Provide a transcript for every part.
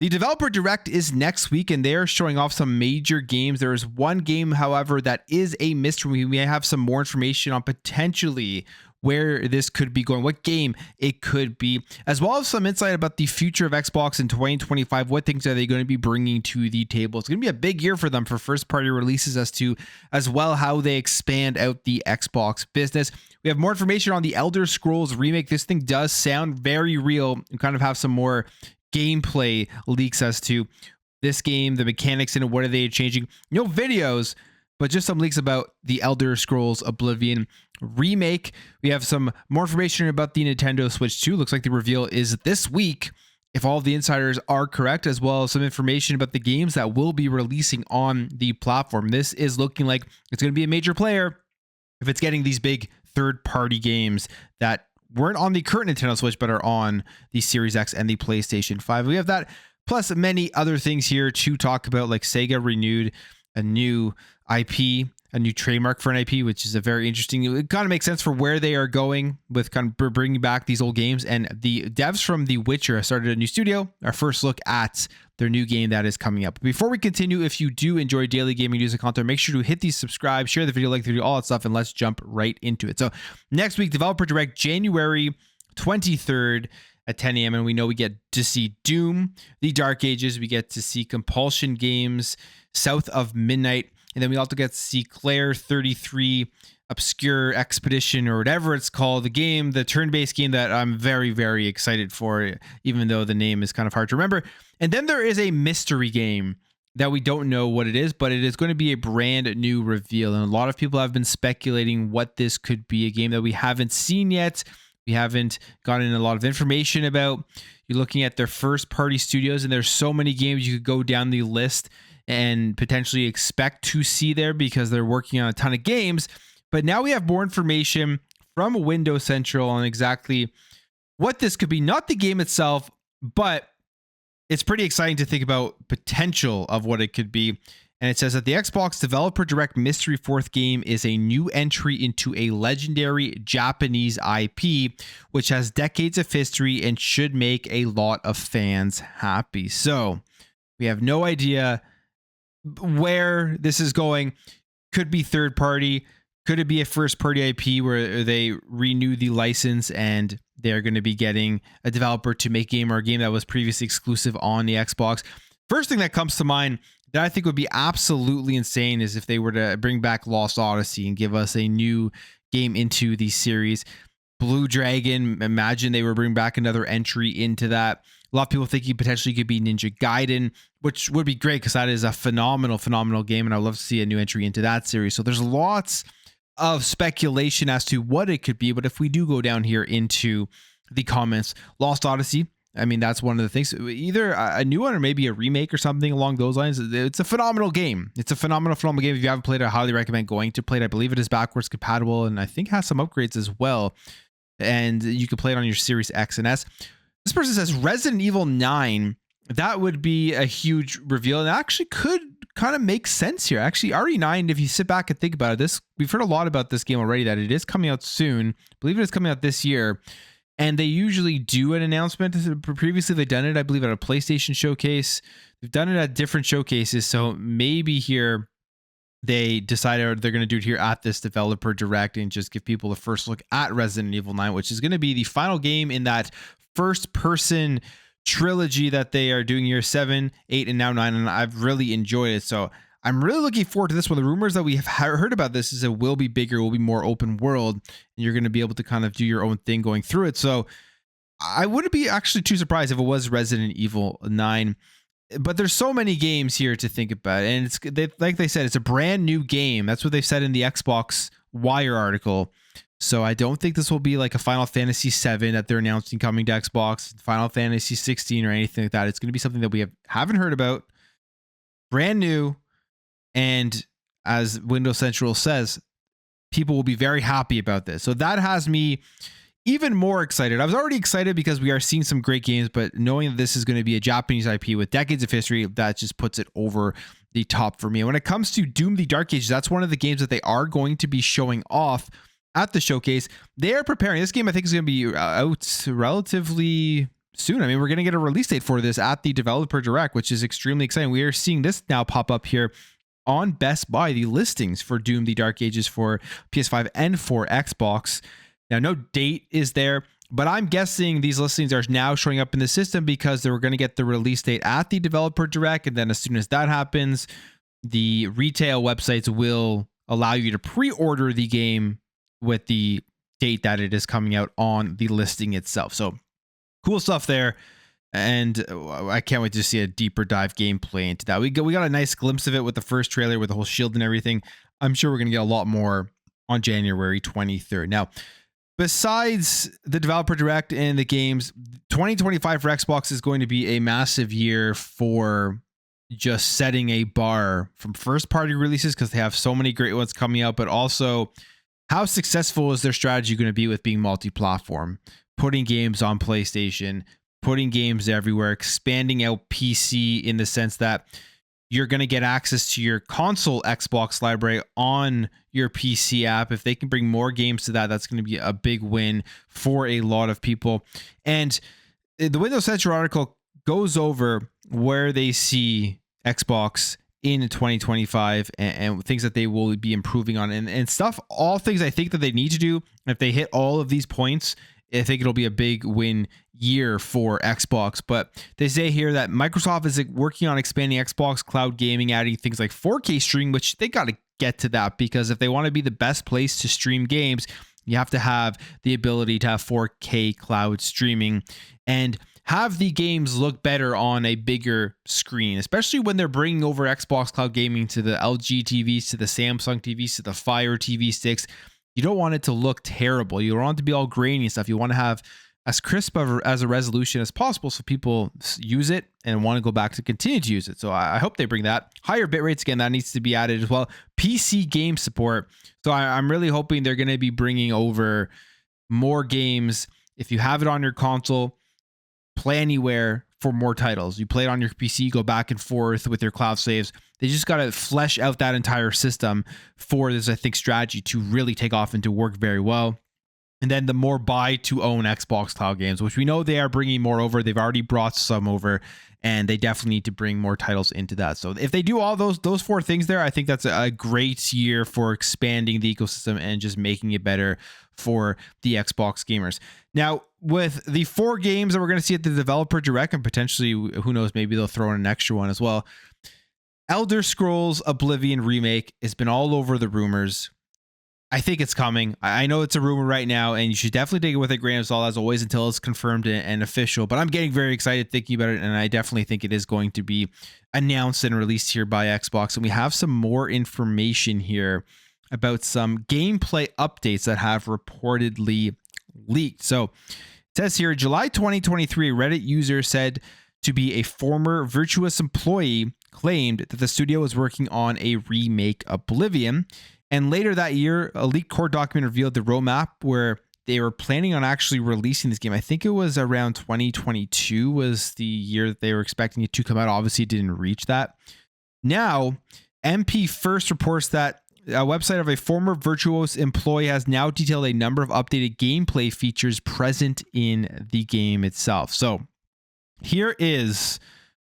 The developer direct is next week, and they're showing off some major games. There is one game, however, that is a mystery. We may have some more information on potentially where this could be going, what game it could be, as well as some insight about the future of Xbox in 2025. What things are they going to be bringing to the table? It's going to be a big year for them for first party releases, as well how they expand out the Xbox business. We have more information on the Elder Scrolls remake. This thing does sound very real and kind of have some more gameplay leaks as to this game, the mechanics in it, what are they changing. No videos, but just some leaks about the Elder Scrolls Oblivion remake. We have some more information about the Nintendo Switch 2. Looks like the reveal is this week, if all of the insiders are correct, as well as some information about the games that will be releasing on the platform. This is looking like it's going to be a major player if it's getting these big third-party games that weren't on the current Nintendo Switch, but are on the Series X and the PlayStation 5. We have that, plus many other things here to talk about, like Sega renewed a new IP, a new trademark for an IP, which is a very interesting. It kind of makes sense for where they are going with kind of bringing back these old games. And the devs from The Witcher started a new studio. Our first look at their new game that is coming up. Before we continue, if you do enjoy daily gaming news and content, make sure to hit the subscribe, share the video, like the video, all that stuff, and let's jump right into it. So next week, Developer Direct, January 23rd at 10 a.m. And we know we get to see Doom, The Dark Ages. We get to see Compulsion Games, South of Midnight. And then we also get to see Claire 33 Obscure Expedition, or whatever it's called, the turn-based game that I'm very, very excited for, even though the name is kind of hard to remember. And then there is a mystery game that we don't know what it is, but it is going to be a brand new reveal. And a lot of people have been speculating what this could be, a game that we haven't seen yet. We haven't gotten a lot of information about. You're looking at their first party studios, and there's so many games you could go down the list and potentially expect to see there because they're working on a ton of games. But now we have more information from Windows Central on exactly what this could be. Not the game itself, but it's pretty exciting to think about potential of what it could be. And it says that the Xbox Developer Direct Mystery Fourth game is a new entry into a legendary Japanese IP, which has decades of history and should make a lot of fans happy. So we have no idea where this is going. Could be third party. Could it be a first party IP where they renew the license and they're going to be getting a developer to make a game that was previously exclusive on the Xbox? First thing that comes to mind that I think would be absolutely insane is if they were to bring back Lost Odyssey and give us a new game into the series. Blue Dragon, imagine they were bringing back another entry into that. A lot of people think he potentially could be Ninja Gaiden, which would be great because that is a phenomenal game, and I'd love to see a new entry into that series. So there's lots of speculation as to what it could be, but if we do go down here into the comments, Lost Odyssey, I mean, that's one of the things. Either a new one or maybe a remake or something along those lines. It's a phenomenal game. It's a phenomenal game. If you haven't played it, I highly recommend going to play it. I believe it is backwards compatible, and I think has some upgrades as well. And you can play it on your Series X and S. This person says Resident Evil 9. That would be a huge reveal, and actually could kind of make sense here. Actually, RE9, if you sit back and think about it, we've heard a lot about this game already, that it is coming out soon. I believe it is coming out this year. And they usually do an announcement. Previously, they've done it, I believe, at a PlayStation showcase. They've done it at different showcases. So maybe here they decided they're going to do it here at this Developer Direct and just give people a first look at Resident Evil 9, which is going to be the final game in that first-person trilogy that they are doing here, 7, 8, and now 9. And I've really enjoyed it. So I'm really looking forward to this one. The rumors that we have heard about this is it will be bigger, will be more open world, and you're going to be able to kind of do your own thing going through it. So I wouldn't be actually too surprised if it was Resident Evil 9. But there's so many games here to think about. And like they said, it's a brand new game. That's what they've said in the Xbox Wire article. So I don't think this will be like a Final Fantasy 7 that they're announcing coming to Xbox, Final Fantasy 16 or anything like that. It's going to be something that we haven't heard about. Brand new. And as Windows Central says, people will be very happy about this. So that has me even more excited. I was already excited because we are seeing some great games, but knowing that this is going to be a Japanese IP with decades of history, that just puts it over the top for me. And when it comes to Doom the Dark Ages, that's one of the games that they are going to be showing off at the showcase. They are preparing. This game, I think, is going to be out relatively soon. I mean, we're going to get a release date for this at the Developer Direct, which is extremely exciting. We are seeing this now pop up here on Best Buy, the listings for Doom: The Dark Ages for PS5 and for Xbox. Now, no date is there, but I'm guessing these listings are now showing up in the system because they were going to get the release date at the Developer Direct. And then as soon as that happens, the retail websites will allow you to pre-order the game with the date that it is coming out on the listing itself. So cool stuff there. And I can't wait to see a deeper dive gameplay into that. We got a nice glimpse of it with the first trailer with the whole shield and everything. I'm sure we're going to get a lot more on January 23rd. Now, besides the Developer Direct and the games, 2025 for Xbox is going to be a massive year for just setting a bar from first party releases because they have so many great ones coming out, but also how successful is their strategy going to be with being multi-platform, putting games on PlayStation, putting games everywhere, expanding out PC in the sense that you're going to get access to your console Xbox library on your PC app. If they can bring more games to that, that's going to be a big win for a lot of people. And the Windows Central article goes over where they see Xbox in 2025 and things that they will be improving on and stuff, all things I think that they need to do. If they hit all of these points, I think it'll be a big win year for Xbox. But they say here that Microsoft is working on expanding Xbox cloud gaming, adding things like 4K streaming, which they got to get to that, because if they want to be the best place to stream games, you have to have the ability to have 4K cloud streaming and have the games look better on a bigger screen, especially when they're bringing over Xbox cloud gaming to the LG TVs, to the Samsung TVs, to the Fire TV sticks. You don't want it to look terrible. You don't want it to be all grainy and stuff. You want to have as crisp as a resolution as possible so people use it and want to go back to continue to use it. So I hope they bring that. Higher bit rates, again, that needs to be added as well. PC game support. So I'm really hoping they're going to be bringing over more games. If you have it on your console, play anywhere for more titles. You play it on your PC, go back and forth with your cloud saves. They just got to flesh out that entire system for this, I think, strategy to really take off and to work very well. And then the more buy to own Xbox cloud games, which we know they are bringing more over. They've already brought some over, and they definitely need to bring more titles into that. So if they do all those four things there, I think that's a great year for expanding the ecosystem and just making it better for the Xbox gamers. Now, with the 4 games that we're going to see at the Developer Direct, and potentially, who knows, maybe they'll throw in an extra one as well. Elder Scrolls Oblivion Remake has been all over the rumors. I think it's coming. I know it's a rumor right now, and you should definitely take it with a grain of salt, as always, until it's confirmed and official. But I'm getting very excited thinking about it, and I definitely think it is going to be announced and released here by Xbox. And we have some more information here about some gameplay updates that have reportedly leaked. So it says here, July 2023, Reddit user said to be a former Virtuous employee claimed that the studio was working on a remake Oblivion. And later that year, a leaked court document revealed the roadmap where they were planning on actually releasing this game. I think it was around 2022 was the year that they were expecting it to come out. Obviously, it didn't reach that. Now, MP First reports that a website of a former Virtuos employee has now detailed a number of updated gameplay features present in the game itself. So here is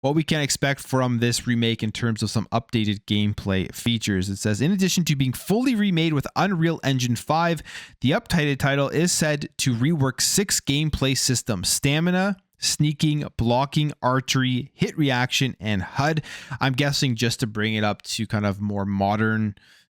what we can expect from this remake in terms of some updated gameplay features. It says, in addition to being fully remade with Unreal Engine 5, the updated title is said to rework 6 gameplay systems: stamina, sneaking, blocking, archery, hit reaction, and HUD. I'm guessing just to bring it up to kind of more modern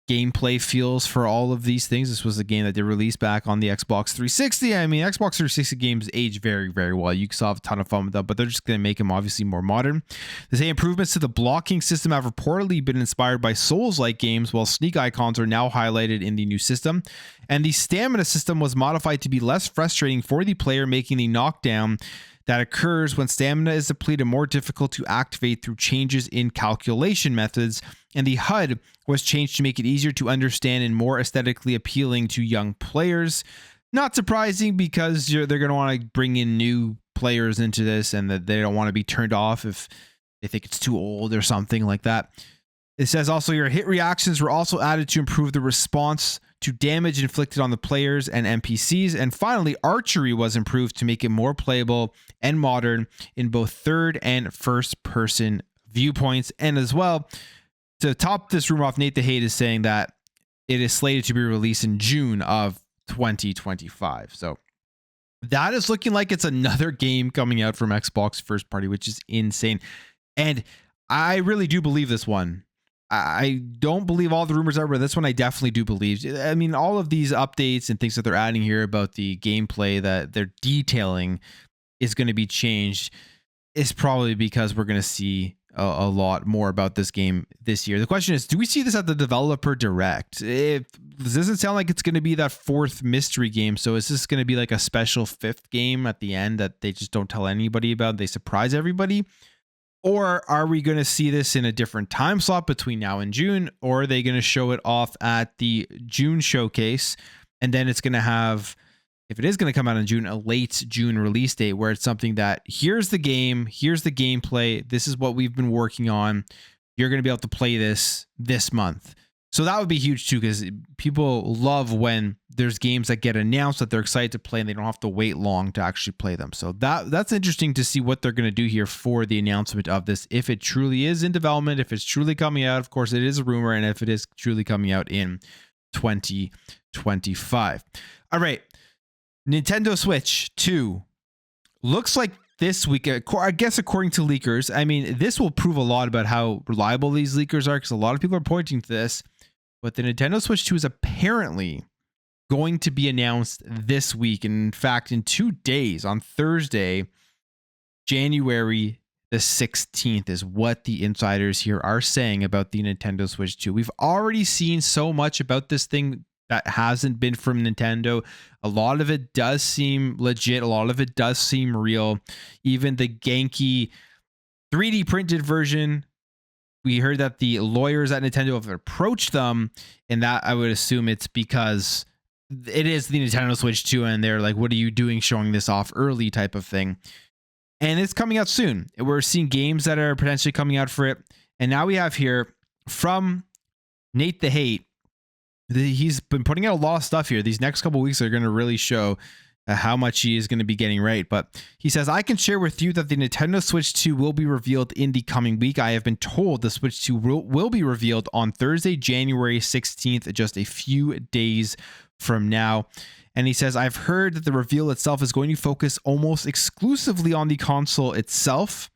gameplay feels for all of these things. This was a game that they released back on the Xbox 360. I mean, Xbox 360 games age very, very well. You can still have a ton of fun with them, but they're just going to make them obviously more modern. They say improvements to the blocking system have reportedly been inspired by Souls-like games, while sneak icons are now highlighted in the new system. And the stamina system was modified to be less frustrating for the player, making the knockdown that occurs when stamina is depleted more difficult to activate through changes in calculation methods. And the HUD was changed to make it easier to understand and more aesthetically appealing to young players. Not surprising, because they're going to want to bring in new players into this, and that they don't want to be turned off if they think it's too old or something like that. It says also your hit reactions were also added to improve the response to damage inflicted on the players and NPCs. And finally, archery was improved to make it more playable and modern in both third and first person viewpoints. And as well, to top this rumor off, Nate the Hate is saying that it is slated to be released in June of 2025. So that is looking like it's another game coming out from Xbox first party, which is insane. And I really do believe this one. I don't believe all the rumors are, but this one I definitely do believe. I mean, all of these updates and things that they're adding here about the gameplay that they're detailing is going to be changed is probably because we're going to see a lot more about this game this year. The question is, do we see this at the developer direct? This doesn't sound like it's going to be that fourth mystery game. So is this going to be like a special fifth game at the end that they just don't tell anybody about? They surprise everybody? Or are we going to see this in a different time slot between now and June? Or are they going to show it off at the June showcase? And then it's going to have, if it is going to come out in June, a late June release date where it's something that here's the game, here's the gameplay, this is what we've been working on. You're going to be able to play this month. So that would be huge too, because people love when there's games that get announced that they're excited to play and they don't have to wait long to actually play them. So that's interesting to see what they're going to do here for the announcement of this. If it truly is in development, if it's truly coming out, of course it is a rumor, and if it is truly coming out in 2025. All right. Nintendo Switch 2 looks like this week, I guess according to leakers, I mean, this will prove a lot about how reliable these leakers are because a lot of people are pointing to this, but the Nintendo Switch 2 is apparently going to be announced this week. And in fact, in 2 days, on Thursday, January the 16th is what the insiders here are saying about the Nintendo Switch 2. We've already seen so much about this thing that hasn't been from Nintendo. A lot of it does seem legit. A lot of it does seem real. Even the ganky 3D printed version, we heard that the lawyers at Nintendo have approached them, and that I would assume it's because it is the Nintendo Switch 2 and they're like, what are you doing showing this off early type of thing. And it's coming out soon. We're seeing games that are potentially coming out for it. And now we have here from Nate the Hate, he's been putting out a lot of stuff here. These next couple of weeks are going to really show how much he is going to be getting right. But he says, I can share with you that the Nintendo Switch 2 will be revealed in the coming week. I have been told the Switch 2 will be revealed on Thursday, January 16th, just a few days from now. And he says, I've heard that the reveal itself is going to focus almost exclusively on the console itself.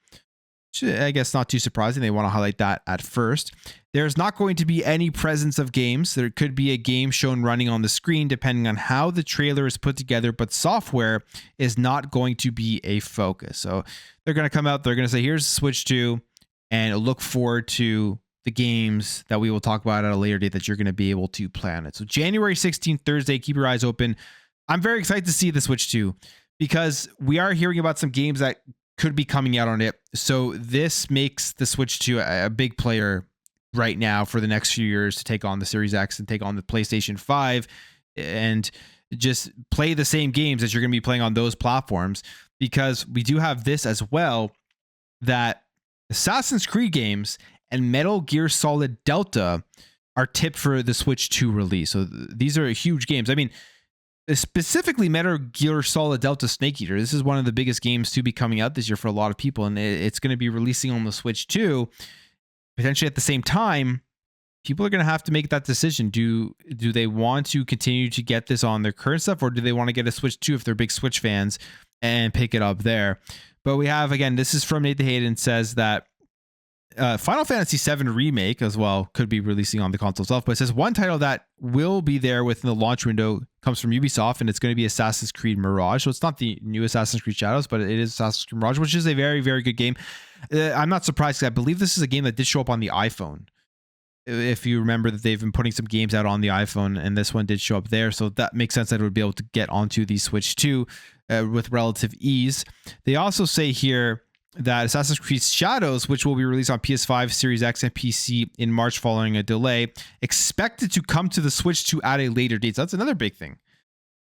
I guess not too surprising. They want to highlight that at first. There's not going to be any presence of games. There could be a game shown running on the screen depending on how the trailer is put together, but software is not going to be a focus. So they're going to come out, they're going to say, here's Switch 2, and look forward to the games that we will talk about at a later date that you're going to be able to play on it. So January 16th, Thursday, keep your eyes open. I'm very excited to see the Switch 2 because we are hearing about some games that could be coming out on it. So this makes the Switch 2 a big player right now for the next few years to take on the Series X and take on the PlayStation 5 and just play the same games that you're going to be playing on those platforms, because we do have this as well, that Assassin's Creed games and Metal Gear Solid Delta are tipped for the Switch 2 release. So these are huge games. I mean, specifically Metal Gear Solid Delta Snake Eater. This is one of the biggest games to be coming out this year for a lot of people, and it's going to be releasing on the Switch 2. Potentially at the same time, people are going to have to make that decision. Do they want to continue to get this on their current stuff, or do they want to get a Switch 2 if they're big Switch fans and pick it up there? But we have, again, this is from Nathan Hayden, says that Final Fantasy VII Remake as well could be releasing on the console itself, but it says one title that will be there within the launch window comes from Ubisoft, and it's going to be Assassin's Creed Mirage. So it's not the new Assassin's Creed Shadows, but it is Assassin's Creed Mirage, which is a very, very good game. I'm not surprised because I believe this is a game that did show up on the iPhone. If you remember that they've been putting some games out on the iPhone, and this one did show up there. So that makes sense that it would be able to get onto the Switch 2 with relative ease. They also say here that Assassin's Creed Shadows, which will be released on PS5, Series X, and PC in March following a delay, expected to come to the Switch 2 at a later date. So that's another big thing.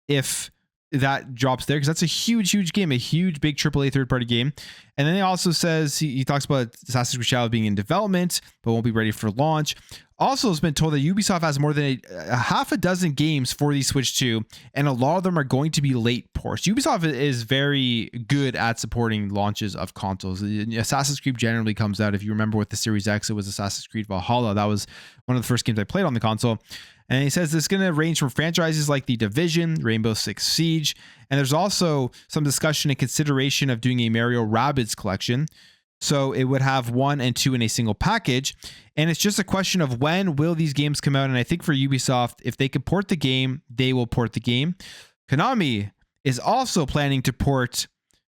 If that drops there, because that's a huge game, a huge big AAA third-party game. And then he also says he talks about Assassin's Creed Shadows being in development but won't be ready for launch. Also has been told that Ubisoft has more than a half a dozen games for the Switch 2, and a lot of them are going to be late ports. Ubisoft is very good at supporting launches of consoles. Assassin's Creed generally comes out, if you remember with the Series X, it was Assassin's Creed Valhalla. That was one of the first games I played on the console. And he says it's going to range from franchises like The Division, Rainbow Six Siege, and there's also some discussion and consideration of doing a Mario Rabbids collection. So it would have 1 and 2 in a single package. And it's just a question of when will these games come out. And I think for Ubisoft, if they can port the game, they will port the game. Konami is also planning to port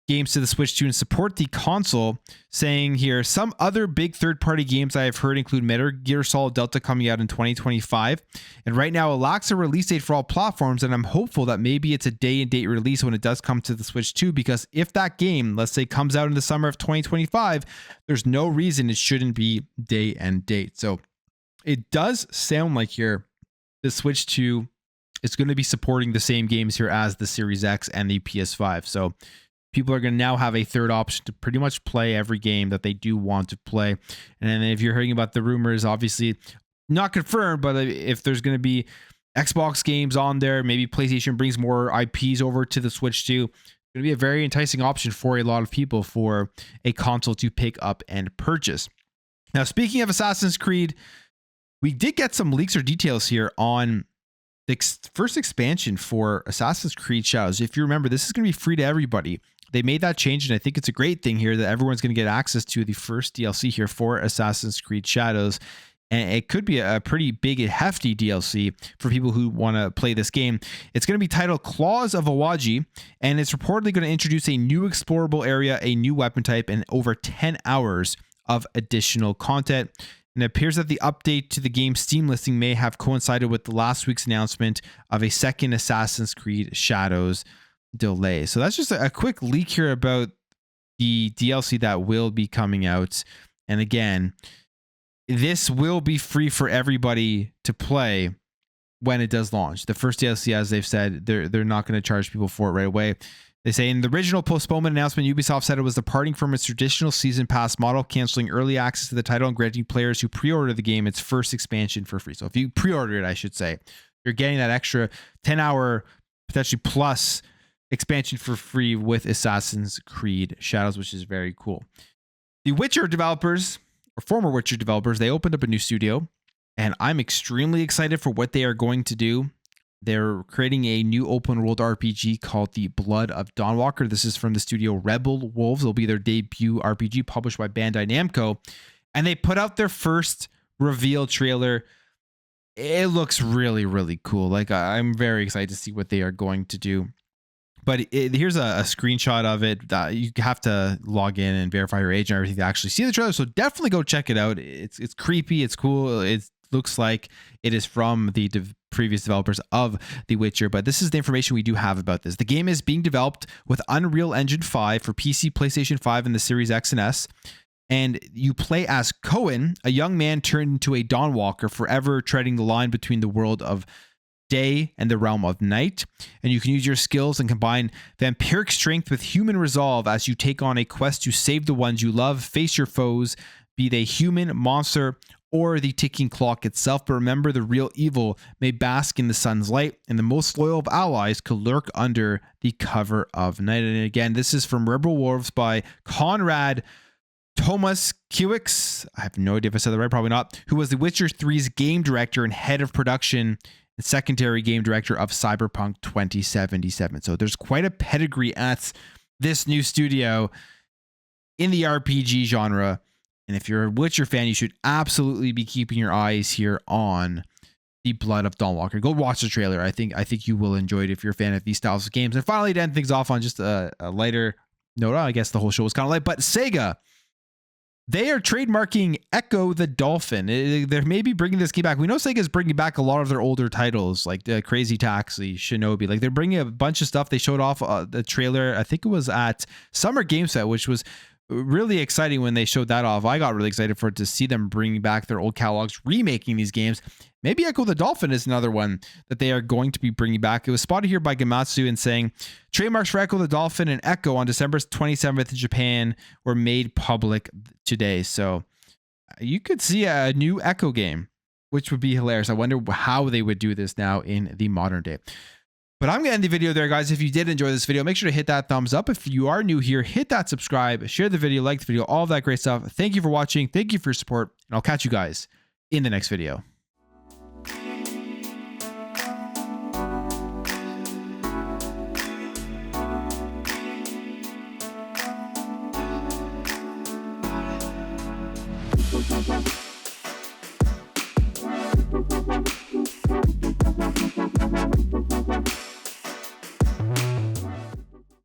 games to the Switch 2 and support the console, saying here, some other big third-party games I have heard include Metal Gear Solid Delta coming out in 2025. And right now, it lacks a release date for all platforms, and I'm hopeful that maybe it's a day-and-date release when it does come to the Switch 2, because if that game, let's say, comes out in the summer of 2025, there's no reason it shouldn't be day and date. So it does sound like here, the Switch 2 is going to be supporting the same games here as the Series X and the PS5. So people are going to now have a third option to pretty much play every game that they do want to play. And then if you're hearing about the rumors, obviously not confirmed, but if there's going to be Xbox games on there, maybe PlayStation brings more IPs over to the Switch 2, it's going to be a very enticing option for a lot of people for a console to pick up and purchase. Now, speaking of Assassin's Creed, we did get some leaks or details here on the first expansion for Assassin's Creed Shadows. If you remember, this is going to be free to everybody. They made that change, and I think it's a great thing here that everyone's going to get access to the first DLC here for Assassin's Creed Shadows. And it could be a pretty big and hefty DLC for people who want to play this game. It's going to be titled Claws of Awaji, and it's reportedly going to introduce a new explorable area, a new weapon type, and over 10 hours of additional content. And it appears that the update to the game's Steam listing may have coincided with the last week's announcement of a second Assassin's Creed Shadows delay. So that's just a quick leak here about the DLC that will be coming out. And again, this will be free for everybody to play when it does launch. The first DLC, as they've said, they're not going to charge people for it right away. They say in the original postponement announcement, Ubisoft said it was departing from its traditional season pass model, canceling early access to the title and granting players who pre-order the game its first expansion for free. So if you pre-order it, I should say, you're getting that extra 10-hour, potentially plus expansion for free with Assassin's Creed Shadows, which is very cool. The Witcher developers, or former Witcher developers, they opened up a new studio, and I'm extremely excited for what they are going to do. They're creating a new open world RPG called The Blood of Dawnwalker. This is from the studio Rebel Wolves. It'll be their debut RPG published by Bandai Namco. And they put out their first reveal trailer. It looks really, really cool. Like, I'm very excited to see what they are going to do. But here's a screenshot of it. You have to log in and verify your age and everything to actually see the trailer. So definitely go check it out. It's creepy. It's cool. It looks like it is from the previous developers of The Witcher. But this is the information we do have about this. The game is being developed with Unreal Engine 5 for PC, PlayStation 5, and the Series X and S. And you play as Cohen, a young man turned into a Dawnwalker, forever treading the line between the world of day and the realm of night. And you can use your skills and combine vampiric strength with human resolve as you take on a quest to save the ones you love, face your foes, be they human, monster, or the ticking clock itself. But remember, the real evil may bask in the sun's light, and the most loyal of allies could lurk under the cover of night. And again, this is from Rebel Wolves by Conrad Thomas Kiewicz. I have no idea if I said that right, probably not, who was The Witcher 3's game director and head of production and secondary game director of Cyberpunk 2077. So there's quite a pedigree at this new studio in the RPG genre. And if you're a Witcher fan, you should absolutely be keeping your eyes here on The Blood of Dawnwalker. Go watch the trailer. I think you will enjoy it if you're a fan of these styles of games. And finally, to end things off on just a lighter note, I guess the whole show was kind of light, but Sega, they are trademarking Ecco the Dolphin. They're maybe bringing this game back. We know Sega is bringing back a lot of their older titles, like Crazy Taxi, Shinobi. Like, they're bringing a bunch of stuff. They showed off the trailer. I think it was at Summer Game Fest, which was really exciting when they showed that off. I got really excited for it to see them bringing back their old catalogs, remaking these games. Maybe Ecco the Dolphin is another one that they are going to be bringing back. It was spotted here by Gamatsu and saying trademarks for Ecco the Dolphin and Ecco on December 27th in Japan were made public today. So you could see a new Ecco game, which would be hilarious. I wonder how they would do this now in the modern day. But I'm going to end the video there, guys. If you did enjoy this video, make sure to hit that thumbs up. If you are new here, hit that subscribe, share the video, like the video, all of that great stuff. Thank you for watching. Thank you for your support. And I'll catch you guys in the next video. Bye.